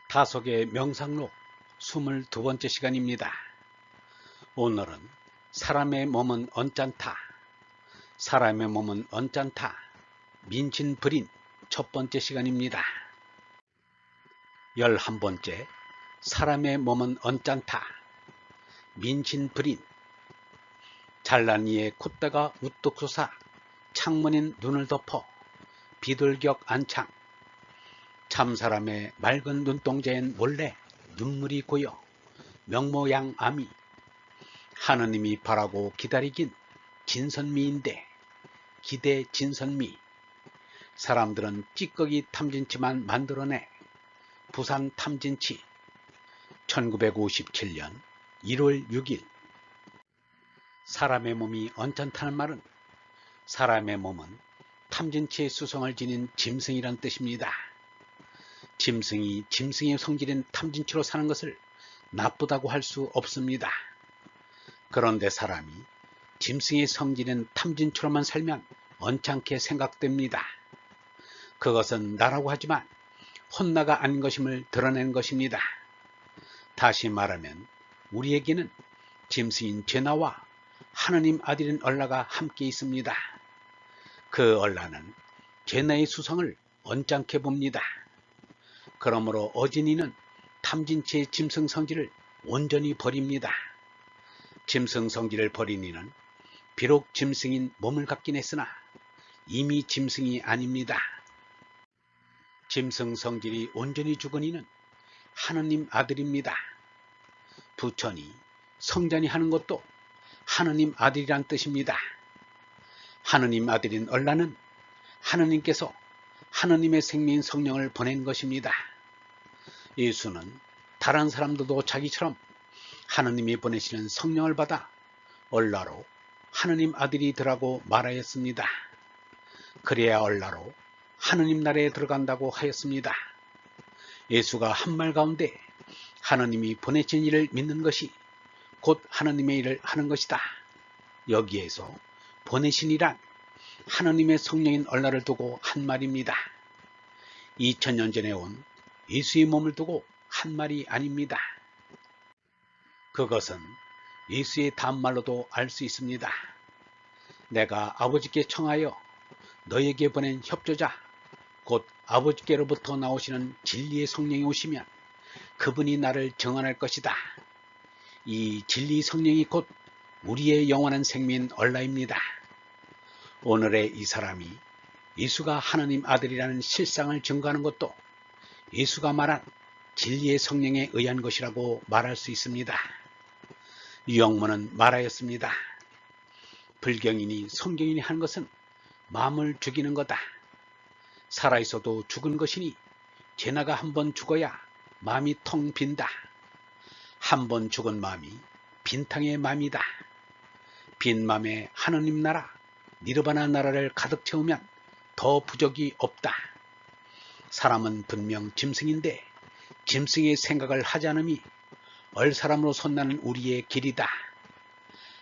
다속의 명상록 22번째 시간입니다. 오늘은 사람의 몸은 언짢다. 사람의 몸은 언짢다. 민친불인 첫 번째 시간입니다. 11번째 사람의 몸은 언짢다. 민친불인. 잘난 이의 콧대가 우뚝 솟아 창문인 눈을 덮어 비둘격 안창. 참 사람의 맑은 눈동자엔 몰래 눈물이 고여 명모양암이. 하느님이 바라고 기다리긴 진선미인데 기대 진선미. 사람들은 찌꺼기 탐진치만 만들어내 부산 탐진치. 1957년 1월 6일. 사람의 몸이 언짢다는 말은 사람의 몸은 탐진치의 수성을 지닌 짐승이란 뜻입니다. 짐승이 짐승의 성질인 탐진치로 사는 것을 나쁘다고 할 수 없습니다. 그런데 사람이 짐승의 성질인 탐진치로만 살면 언짢게 생각됩니다. 그것은 나라고 하지만 혼나가 아닌 것임을 드러낸 것입니다. 다시 말하면 우리에게는 짐승인 죄나와 하느님 아들인 얼라가 함께 있습니다. 그 얼라는 죄나의 수성을 언짢게 봅니다. 그러므로 어진이는 탐진치의 짐승 성질을 온전히 버립니다. 짐승 성질을 버린 이는 비록 짐승인 몸을 갖긴 했으나 이미 짐승이 아닙니다. 짐승 성질이 온전히 죽은 이는 하느님 아들입니다. 부처니 성전이 하는 것도 하느님 아들이란 뜻입니다. 하느님 아들인 얼라는 하느님께서 하느님의 생명인 성령을 보낸 것입니다. 예수는 다른 사람들도 자기처럼 하느님이 보내시는 성령을 받아 얼라로 하느님 아들이 되라고 말하였습니다. 그래야 얼라로 하느님 나라에 들어간다고 하였습니다. 예수가 한 말 가운데 하느님이 보내신 이를 믿는 것이 곧 하느님의 일을 하는 것이다. 여기에서 보내신 이란 하느님의 성령인 얼라를 두고 한 말입니다. 2000년 전에 온 예수의 몸을 두고 한 말이 아닙니다. 그것은 예수의 단말로도 알 수 있습니다. 내가 아버지께 청하여 너에게 보낸 협조자 곧 아버지께로부터 나오시는 진리의 성령이 오시면 그분이 나를 증언할 것이다. 이 진리 성령이 곧 우리의 영원한 생명인 얼라입니다. 오늘의 이 사람이 예수가 하느님 아들이라는 실상을 증거하는 것도 예수가 말한 진리의 성령에 의한 것이라고 말할 수 있습니다. 유영문은 말하였습니다. 불경이니 성경이니 한 것은 마음을 죽이는 거다. 살아있어도 죽은 것이니 죄나가 한 번 죽어야 마음이 텅 빈다. 한 번 죽은 마음이 빈탕의 마음이다. 빈 마음에 하느님 나라, 니르바나 나라를 가득 채우면 더 부족이 없다. 사람은 분명 짐승인데 짐승의 생각을 하지 않음이 얼사람으로 손나는 우리의 길이다.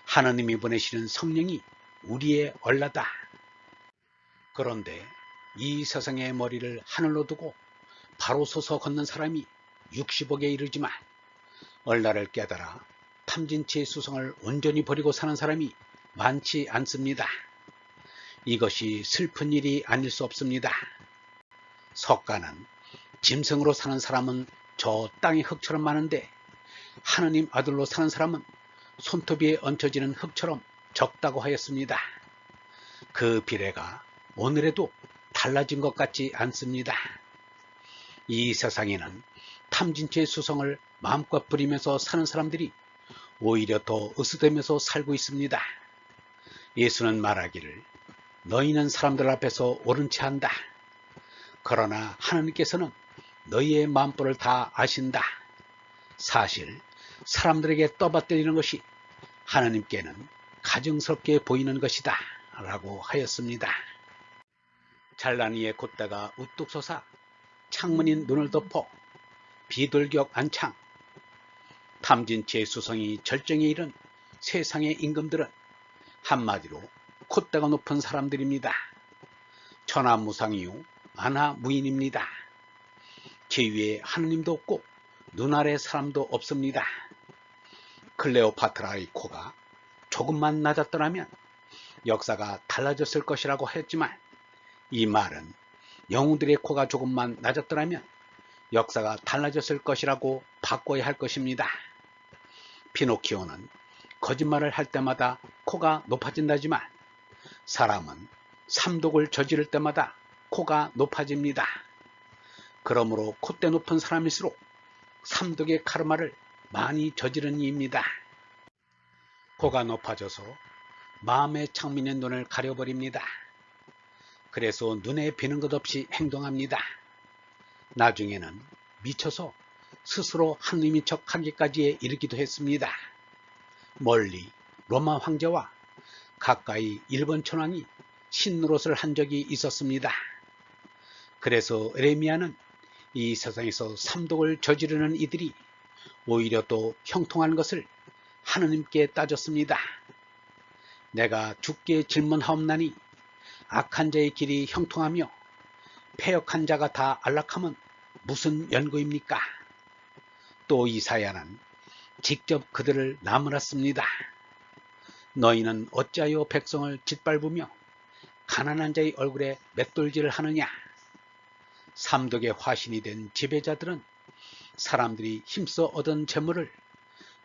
하느님이 보내시는 성령이 우리의 얼라다. 그런데 이 세상의 머리를 하늘로 두고 바로 서서 걷는 사람이 60억에 이르지만 얼라를 깨달아 탐진치의 수성을 온전히 버리고 사는 사람이 많지 않습니다. 이것이 슬픈 일이 아닐 수 없습니다. 석가는 짐승으로 사는 사람은 저 땅의 흙처럼 많은데 하느님 아들로 사는 사람은 손톱 위에 얹혀지는 흙처럼 적다고 하였습니다. 그 비례가 오늘에도 달라진 것 같지 않습니다. 이 세상에는 탐진치의 수성을 마음껏 부리면서 사는 사람들이 오히려 더 으스대면서 살고 있습니다. 예수는 말하기를 너희는 사람들 앞에서 옳은 채 한다. 그러나 하느님께서는 너희의 마음보를 다 아신다. 사실 사람들에게 떠받들이는 것이 하느님께는 가증스럽게 보이는 것이다 라고 하였습니다. 잘난 이의 콧대가 우뚝 솟아 창문인 눈을 덮어 비둘격 안창. 탐진치의 수성이 절정에 이른 세상의 임금들은 한마디로 콧대가 높은 사람들입니다. 천하무상이요 안하무인입니다. 제 위에 하느님도 없고 눈 아래 사람도 없습니다. 클레오파트라의 코가 조금만 낮았더라면 역사가 달라졌을 것이라고 했지만, 이 말은 영웅들의 코가 조금만 낮았더라면 역사가 달라졌을 것이라고 바꿔야 할 것입니다. 피노키오는 거짓말을 할 때마다 코가 높아진다지만 사람은 삼독을 저지를 때마다 코가 높아집니다. 그러므로 콧대 높은 사람일수록 삼독의 카르마를 많이 저지른 이입니다. 코가 높아져서 마음의 창문의 눈을 가려버립니다. 그래서 눈에 뵈는 것 없이 행동합니다. 나중에는 미쳐서 스스로 하느님인 척 하기까지 이르기도 했습니다. 멀리 로마 황제와 가까이 일본 천황이 신노릇을 한 적이 있었습니다. 그래서 에레미야는 이 세상에서 삼독을 저지르는 이들이 오히려 또 형통한 것을 하느님께 따졌습니다. 내가 주께 질문하옵나니 악한 자의 길이 형통하며 패역한 자가 다 안락함은 무슨 연고입니까? 또 이사야는 직접 그들을 나무랐습니다. 너희는 어찌하여 백성을 짓밟으며 가난한 자의 얼굴에 맷돌질을 하느냐? 삼독의 화신이 된 지배자들은 사람들이 힘써 얻은 재물을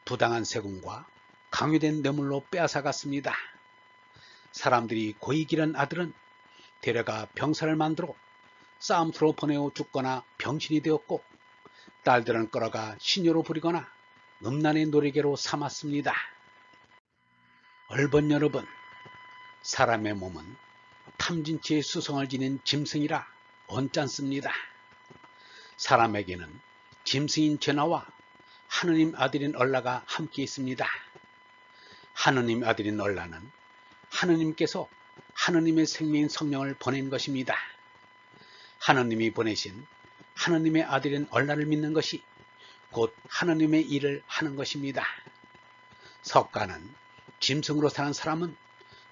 부당한 세금과 강요된 뇌물로 빼앗아갔습니다. 사람들이 고이 기른 아들은 데려가 병사를 만들어 싸움터로 보내어 죽거나 병신이 되었고, 딸들은 끌어가 시녀로 부리거나 음란의 노리개로 삼았습니다. 얼번 여러분, 사람의 몸은 탐진치의 수성을 지닌 짐승이라 언짢습니다. 사람에게는 짐승인 죄나와 하느님 아들인 얼라가 함께 있습니다. 하느님 아들인 얼라는 하느님께서 하느님의 생명인 성령을 보낸 것입니다. 하느님이 보내신 하느님의 아들인 얼라를 믿는 것이 곧 하느님의 일을 하는 것입니다. 석가는 짐승으로 사는 사람은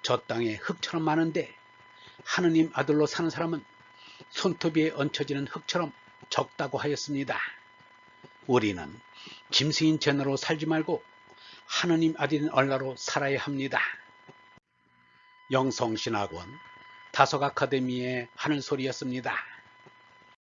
저 땅에 흙처럼 많은데 하느님 아들로 사는 사람은 손톱 위에 얹혀지는 흙처럼 적다고 하였습니다. 우리는 짐승인 죄너로 살지 말고 하느님 아들인 얼라로 살아야 합니다. 영성신학원 다속 아카데미의 하늘소리였습니다.